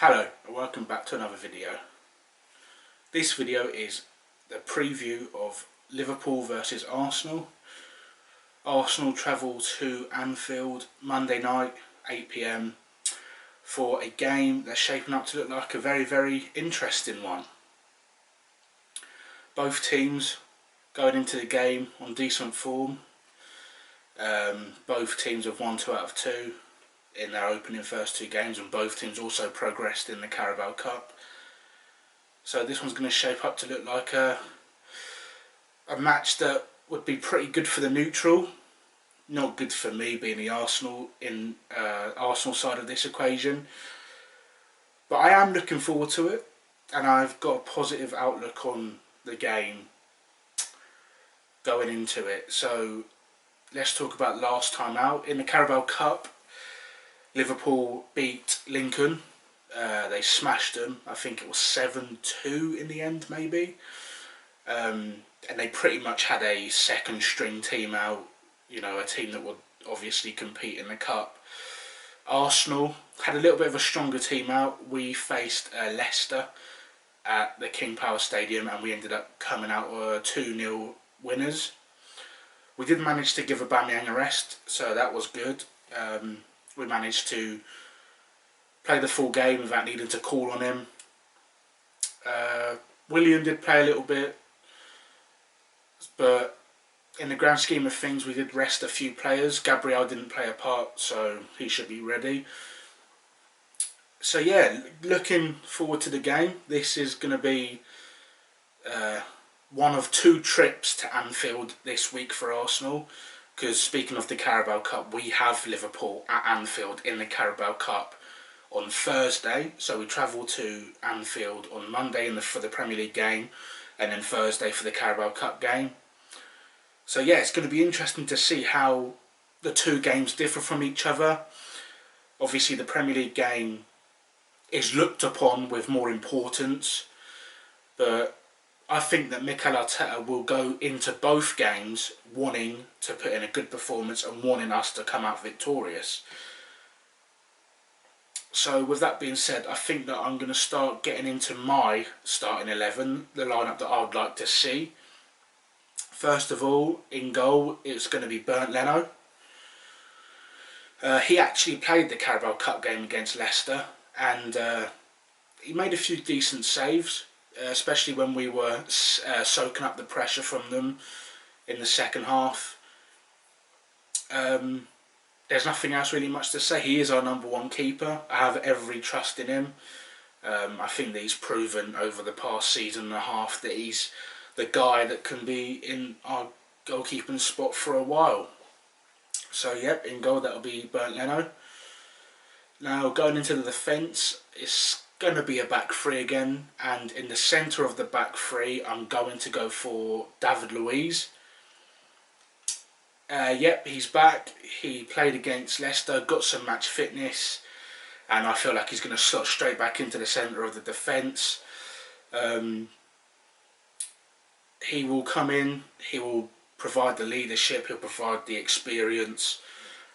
Hello and welcome back to another video. This video is the preview of Liverpool versus Arsenal. Arsenal travel to Anfield Monday night 8 PM for a game that's shaping up to look like a very interesting one. Both teams going into the game on decent form. Both teams have won 2 out of 2 in their opening first 2 games, and both teams also progressed in the Carabao Cup. So this one's going to shape up to look like a match that would be pretty good for the neutral. Not good for me being the Arsenal side of this equation. But I am looking forward to it, and I've got a positive outlook on the game going into it. So let's talk about last time out. In the Carabao Cup, Liverpool beat Lincoln. They smashed them. I think it was 7-2 in the end, maybe. And they pretty much had a second string team out. You know, a team that would obviously compete in the Cup. Arsenal had a little bit of a stronger team out. We faced Leicester at the King Power Stadium, and we ended up coming out 2-0 winners. We did manage to give Aubameyang a rest, so that was good. We managed to play the full game without needing to call on him. Willian did play a little bit, but in the grand scheme of things we did rest a few players. Gabriel didn't play a part, so he should be ready. So yeah, looking forward to the game. This is going to be one of 2 trips to Anfield this week for Arsenal. Because speaking of the Carabao Cup, we have Liverpool at Anfield in the Carabao Cup on Thursday. So we travel to Anfield on Monday for the Premier League game, and then Thursday for the Carabao Cup game. So yeah, it's going to be interesting to see how the 2 games differ from each other. Obviously the Premier League game is looked upon with more importance, but I think that Mikel Arteta will go into both games wanting to put in a good performance and wanting us to come out victorious. So with that being said, I think that I'm going to start getting into my starting 11, the lineup that I would like to see. First of all, in goal, it's going to be Bernd Leno. He actually played the Carabao Cup game against Leicester, and he made a few decent saves. Especially when we were soaking up the pressure from them in the second half. There's nothing else really much to say. He is our #1 keeper. I have every trust in him. I think that he's proven over the past season and a half that he's the guy that can be in our goalkeeping spot for a while. So yep, in goal that'll be Bernd Leno. Now going into the defence, it's going to be a back 3 again, and in the centre of the back 3 I'm going to go for David Louise. Yep, he's back. He played against Leicester, got some match fitness, and I feel like he's going to slot straight back into the centre of the defence. He will come in, he will provide the leadership, he'll provide the experience,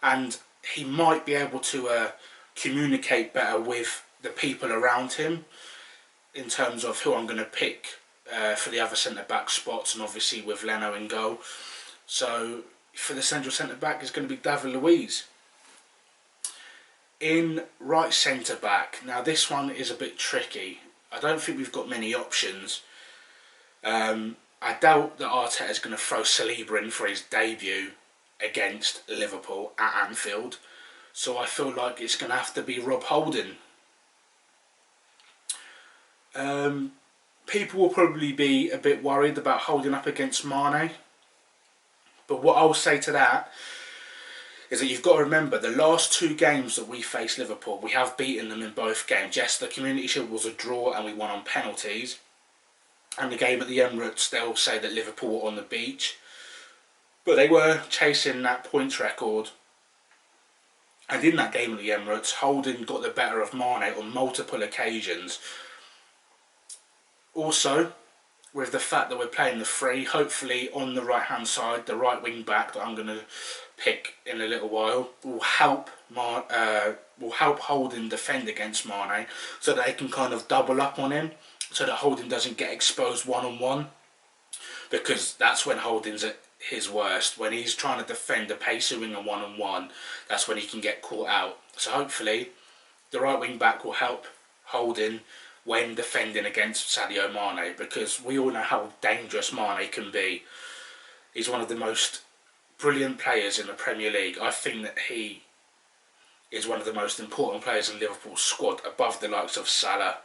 and he might be able to communicate better with the people around him in terms of who I'm going to pick for the other centre-back spots, and obviously with Leno in goal. So for the central centre-back is going to be David Louise. In right centre-back, now this one is a bit tricky. I don't think we've got many options. I doubt that Arteta is going to throw Saliba in for his debut against Liverpool at Anfield. So I feel like it's going to have to be Rob Holding. People will probably be a bit worried about holding up against Mane, but what I will say to that is that you've got to remember the last 2 games that we faced Liverpool, we have beaten them in both games. Yes, the Community Shield was a draw and we won on penalties, and the game at the Emirates, they'll say that Liverpool were on the beach, but they were chasing that points record. And in that game at the Emirates, Holding got the better of Mane on multiple occasions. Also, with the fact that we're playing the 3, hopefully on the right hand side, the right wing back that I'm going to pick in a little while will help will help Holding defend against Mane, so that they can kind of double up on him, so that Holding doesn't get exposed one-on-one, because that's when Holding's at his worst. When he's trying to defend a pacer winger one-on-one, that's when he can get caught out. So hopefully the right wing back will help Holding when defending against Sadio Mane, because we all know how dangerous Mane can be. He's one of the most brilliant players in the Premier League. I think that he is one of the most important players in Liverpool's squad, above the likes of Salah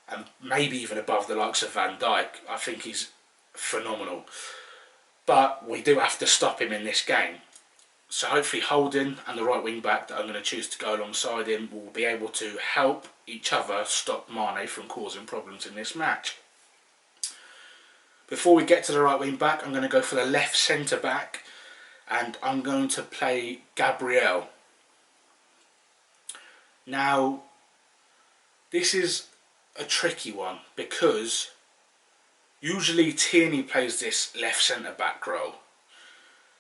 and maybe even above the likes of Van Dijk. I think he's phenomenal. But we do have to stop him in this game. So hopefully Holding and the right wing back that I'm going to choose to go alongside him will be able to help each other stop Mane from causing problems in this match. Before we get to the right wing back, I'm going to go for the left centre back, and I'm going to play Gabriel. Now, this is a tricky one, because usually Tierney plays this left centre back role,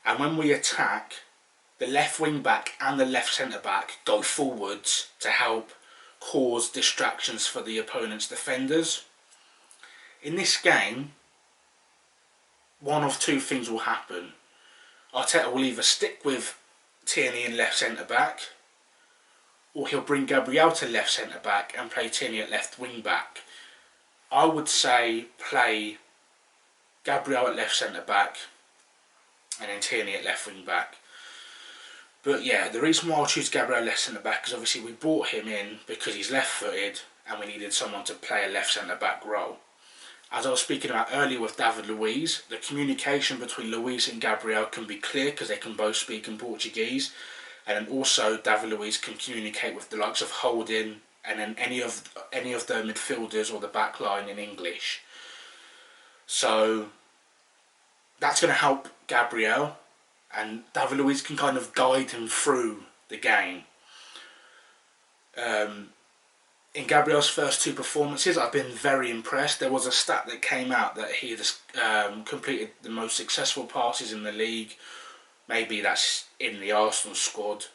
and when we attack, the left wing back and the left centre back go forwards to help cause distractions for the opponent's defenders. In this game, one of two things will happen. Arteta will either stick with Tierney in left centre back, or he'll bring Gabriel to left centre back and play Tierney at left wing back. I would say play Gabriel at left centre back and then Tierney at left wing back. But yeah, the reason why I'll choose Gabriel left centre back is obviously we brought him in because he's left footed and we needed someone to play a left centre back role. As I was speaking about earlier with David Louise, the communication between Louise and Gabriel can be clear because they can both speak in Portuguese, and then also David Louise can communicate with the likes of Holding and then any of the midfielders or the back line in English. So that's going to help Gabriel, and David Louise can kind of guide him through the game. In Gabriel's first two performances, I've been very impressed. There was a stat that came out that he had completed the most successful passes in the league. Maybe that's in the Arsenal squad.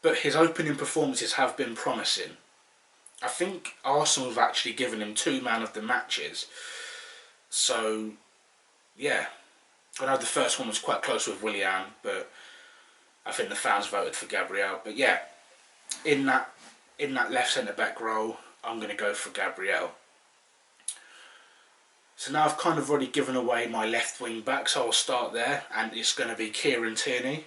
But his opening performances have been promising. I think Arsenal have actually given him 2 man of the matches. So, yeah. I know the first one was quite close with Willian, but I think the fans voted for Gabriel. But yeah, in that left centre back role, I'm going to go for Gabriel. So now I've kind of already given away my left wing back, so I'll start there, and it's going to be Kieran Tierney.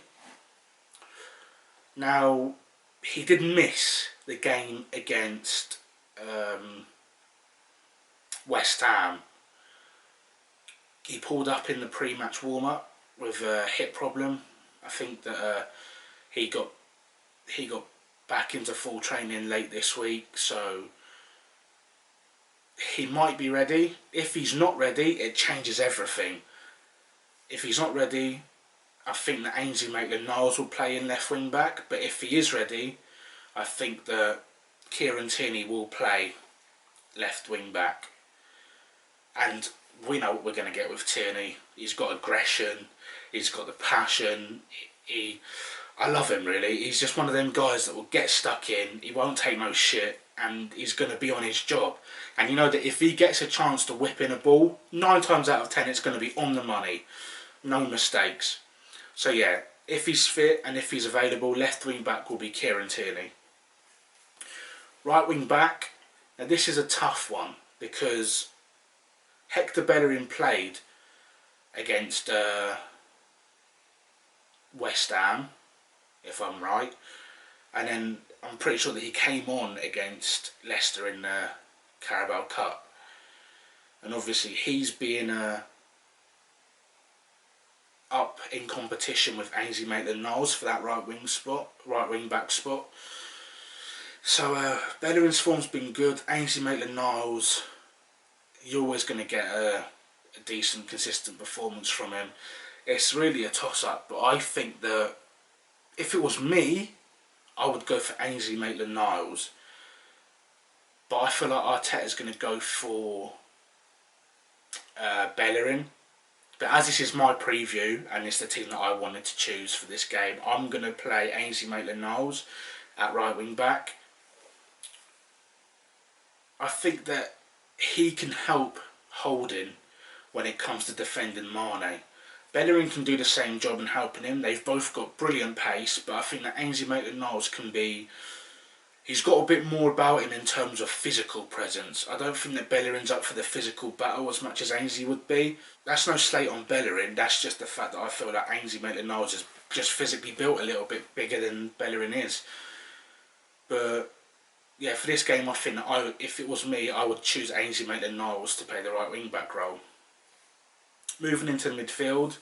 Now, he did miss the game against West Ham. He pulled up in the pre-match warm-up with a hip problem. I think that he got back into full training late this week, so he might be ready. If he's not ready, it changes everything. If he's not ready, I think that Ainsley Maitland-Niles will play in left wing back, but if he is ready, I think that Kieran Tierney will play left wing back. And we know what we're going to get with Tierney. He's got aggression, he's got the passion. I love him, really. He's just one of them guys that will get stuck in, he won't take no shit, and he's going to be on his job. And you know that if he gets a chance to whip in a ball, 9 times out of 10 it's going to be on the money. No mistakes. So yeah, if he's fit and if he's available, left wing back will be Kieran Tierney. Right wing back, now this is a tough one, because Hector Bellerin played against West Ham, if I'm right, and then I'm pretty sure that he came on against Leicester in the Carabao Cup, and obviously he's being up in competition with Ainsley Maitland-Niles for that right wing back spot. So Bellerin's form's been good. Ainsley Maitland-Niles, you're always going to get a decent, consistent performance from him. It's really a toss-up, but I think that if it was me, I would go for Ainsley Maitland-Niles. But I feel like Arteta's going to go for Bellerin, But as this is my preview and it's the team that I wanted to choose for this game, I'm going to play Ainsley Maitland-Niles at right wing back. I think that he can help Holding when it comes to defending Mane. Bellerin can do the same job in helping him. They've both got brilliant pace, but I think that Ainsley Maitland-Niles can be... He's got a bit more about him in terms of physical presence. I don't think that Bellerin's up for the physical battle as much as Ainsley would be. That's no slate on Bellerin, that's just the fact that I feel that Ainsley Maitland-Niles is just physically built a little bit bigger than Bellerin is. But yeah, for this game I think that if it was me, I would choose Ainsley Maitland-Niles to play the right wing back role. Moving into the midfield,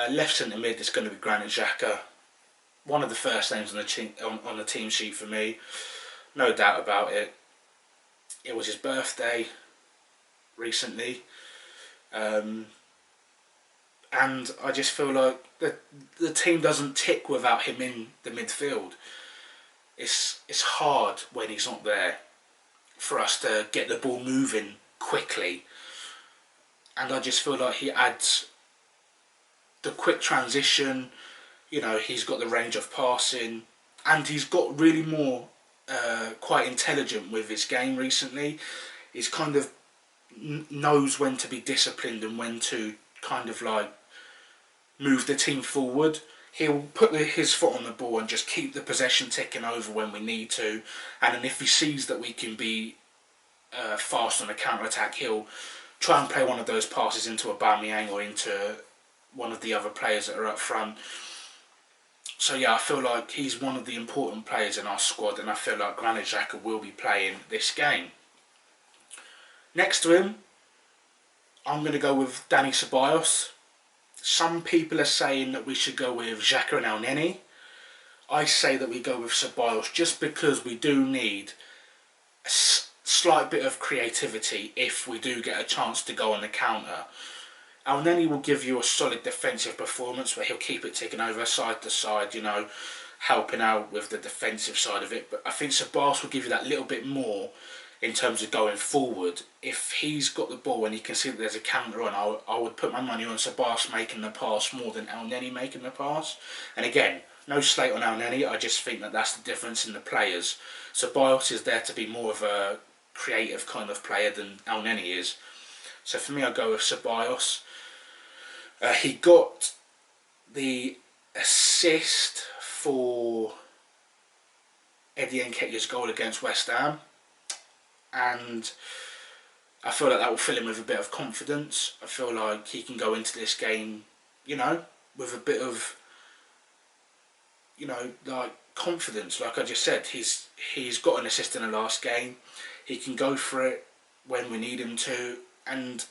left centre mid is going to be Granit Xhaka. One of the first names on the team sheet for me, no doubt about it. It was his birthday recently, and I just feel like the team doesn't tick without him in the midfield. It's hard when he's not there for us to get the ball moving quickly. And I just feel like he adds the quick transition, you know, he's got the range of passing, and he's got really more quite intelligent with his game recently. He's kind of knows when to be disciplined and when to kind of like move the team forward. He'll put his foot on the ball and just keep the possession ticking over when we need to, and then if he sees that we can be fast on the counter-attack, he'll try and play one of those passes into Aubameyang or into one of the other players that are up front. So yeah, I feel like he's one of the important players in our squad, and I feel like Granit Xhaka will be playing this game. Next to him, I'm going to go with Dani Ceballos. Some people are saying that we should go with Xhaka and Elneny. I say that we go with Ceballos just because we do need a slight bit of creativity if we do get a chance to go on the counter. Elneny will give you a solid defensive performance where he'll keep it ticking over side to side, you know, helping out with the defensive side of it. But I think Ceballos will give you that little bit more in terms of going forward. If he's got the ball and he can see that there's a counter on, I would put my money on Ceballos making the pass more than Elneny making the pass. And again, no slate on Elneny, I just think that that's the difference in the players. Ceballos is there to be more of a creative kind of player than Elneny is. So for me, I go with Ceballos. He got the assist for Eddie Nketiah's goal against West Ham, and I feel like that will fill him with a bit of confidence. I feel like he can go into this game, you know, with a bit of, you know, like confidence. Like I just said, he's got an assist in the last game. He can go for it when we need him to, and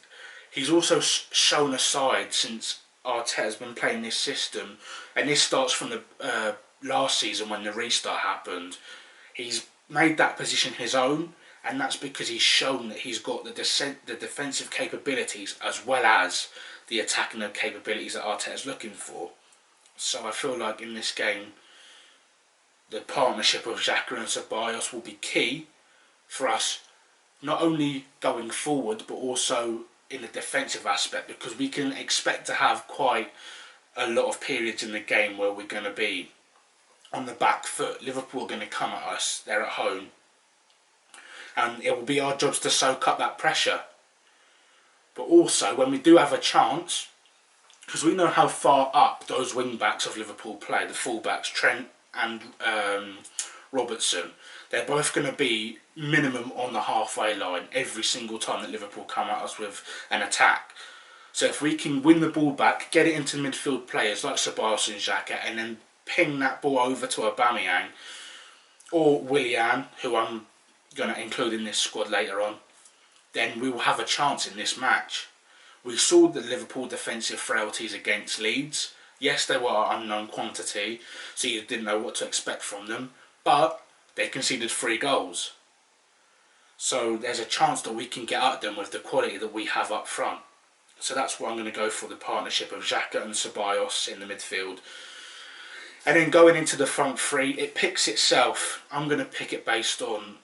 he's also shown a side since Arteta's been playing this system, and this starts from the last season when the restart happened. He's made that position his own, and that's because he's shown that he's got the defensive capabilities as well as the attacking capabilities that Arteta's looking for. So I feel like in this game, the partnership of Xhaka and Ceballos will be key for us, not only going forward but also in the defensive aspect, because we can expect to have quite a lot of periods in the game where we're going to be on the back foot. Liverpool are going to come at us, they're at home, and it will be our jobs to soak up that pressure. But also when we do have a chance, because we know how far up those wing backs of Liverpool play, the full backs Trent and Robertson, they're both going to be minimum on the halfway line every single time that Liverpool come at us with an attack. So if we can win the ball back, get it into midfield players like Ceballos and Xhaka, and then ping that ball over to Aubameyang or Willian, who I'm going to include in this squad later on, then we will have a chance in this match. We saw the Liverpool defensive frailties against Leeds. Yes, they were an unknown quantity, so you didn't know what to expect from them, but they conceded 3 goals. So there's a chance that we can get at them with the quality that we have up front. So that's what I'm going to go for, the partnership of Xhaka and Ceballos in the midfield. And then going into the front three, it picks itself. I'm going to pick it based on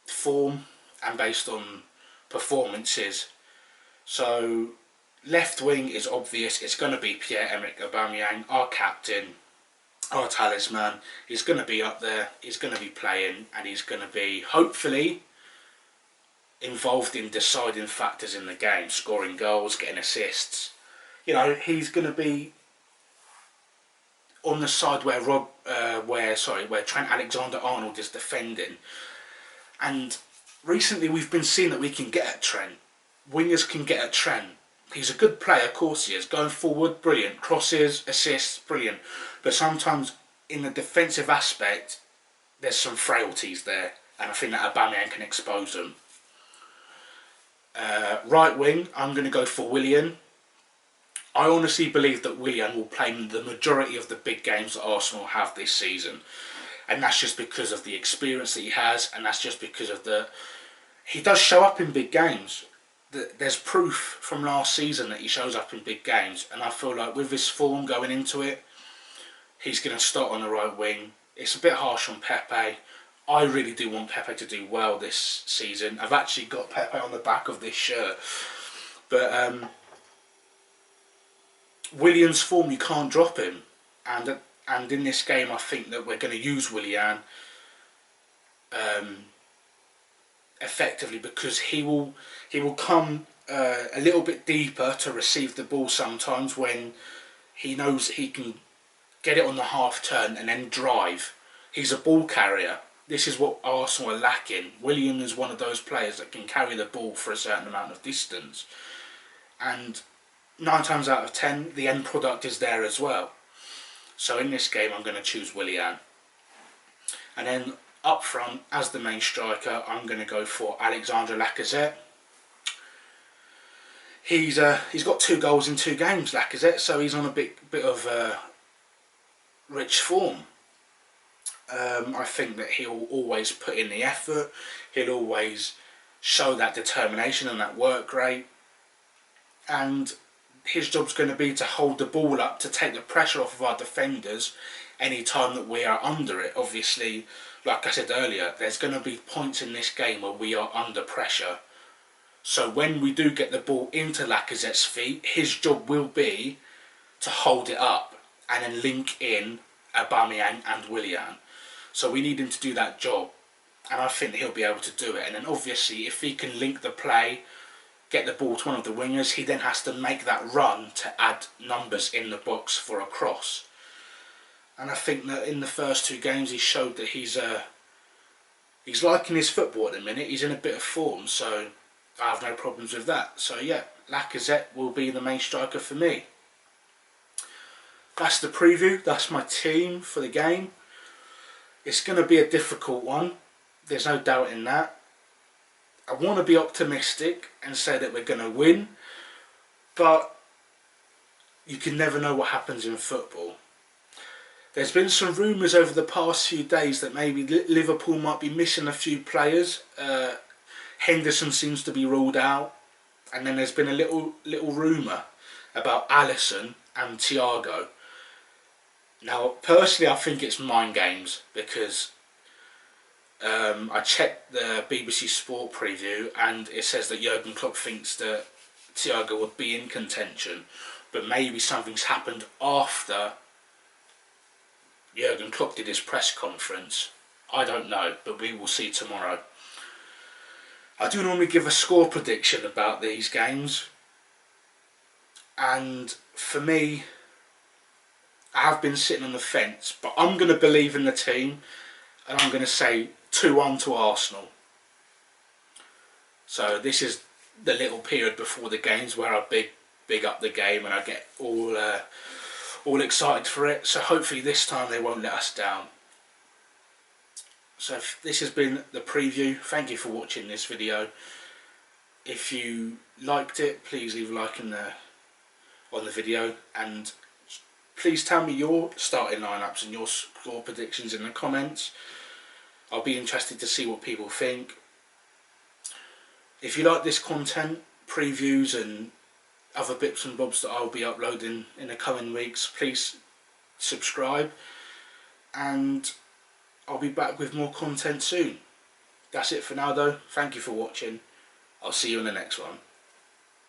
form and based on performances. So Left wing is obvious. It's going to be Pierre-Emerick Aubameyang, our captain, our talisman. He's going to be up there. He's going to be playing, and he's going to be, hopefully, involved in deciding factors in the game, scoring goals, getting assists. You know, he's going to be on the side where Trent Alexander-Arnold is defending. And recently we've been seeing that we can get at Trent. Wingers can get at Trent. He's a good player, of course he is. Going forward, brilliant. Crosses, assists, brilliant. But sometimes in the defensive aspect, there's some frailties there. And I think that Aubameyang can expose them. Right wing, I'm going to go for Willian. I honestly believe that Willian will play the majority of the big games that Arsenal have this season. And that's just because of the experience that he has, and that's just because of he does show up in big games. There's proof from last season that he shows up in big games, and I feel like with his form going into it, he's going to start on the right wing. It's a bit harsh on Pepe. I really do want Pepe to do well this season. I've actually got Pepe on the back of this shirt. But Willian's form, you can't drop him. And in this game, I think that we're going to use Willian effectively, because he will come a little bit deeper to receive the ball sometimes when he knows he can get it on the half turn and then drive. He's a ball carrier. This is what Arsenal are lacking. Willian is one of those players that can carry the ball for a certain amount of distance. And 9 times out of 10, the end product is there as well. So in this game, I'm going to choose Willian. And then up front, as the main striker, I'm going to go for Alexandre Lacazette. He's got 2 goals in 2 games, Lacazette, so he's on a bit of rich form. I think that he'll always put in the effort. He'll always show that determination and that work rate. And his job's going to be to hold the ball up, to take the pressure off of our defenders any time that we are under it. Obviously, like I said earlier, there's going to be points in this game where we are under pressure. So when we do get the ball into Lacazette's feet, his job will be to hold it up and then link in Aubameyang and Willian. So we need him to do that job, and I think he'll be able to do it. And then obviously, if he can link the play, get the ball to one of the wingers, he then has to make that run to add numbers in the box for a cross. And I think that in the first 2 games he showed that he's liking his football at the minute. He's in a bit of form, so I have no problems with that. So yeah, Lacazette will be the main striker for me. That's the preview. That's my team for the game. It's going to be a difficult one. There's no doubt in that. I want to be optimistic and say that we're going to win, but you can never know what happens in football. There's been some rumours over the past few days that maybe Liverpool might be missing a few players. Henderson seems to be ruled out, and then there's been a little rumour about Alisson and Thiago. Now, personally, I think it's mind games, because I checked the BBC Sport preview and it says that Jurgen Klopp thinks that Thiago would be in contention, but maybe something's happened after Jurgen Klopp did his press conference. I don't know, but we will see tomorrow. I do normally give a score prediction about these games, and for me, I have been sitting on the fence, but I'm going to believe in the team, and I'm going to say 2-1 to Arsenal. So this is the little period before the games where I big up the game and I get all excited for it. So hopefully this time they won't let us down. So this has been the preview. Thank you for watching this video. If you liked it, please leave a like on the video, and please tell me your starting lineups and your score predictions in the comments. I'll be interested to see what people think. If you like this content, previews and other bits and bobs that I'll be uploading in the coming weeks, please subscribe, and I'll be back with more content soon. That's it for now though. Thank you for watching. I'll see you in the next one.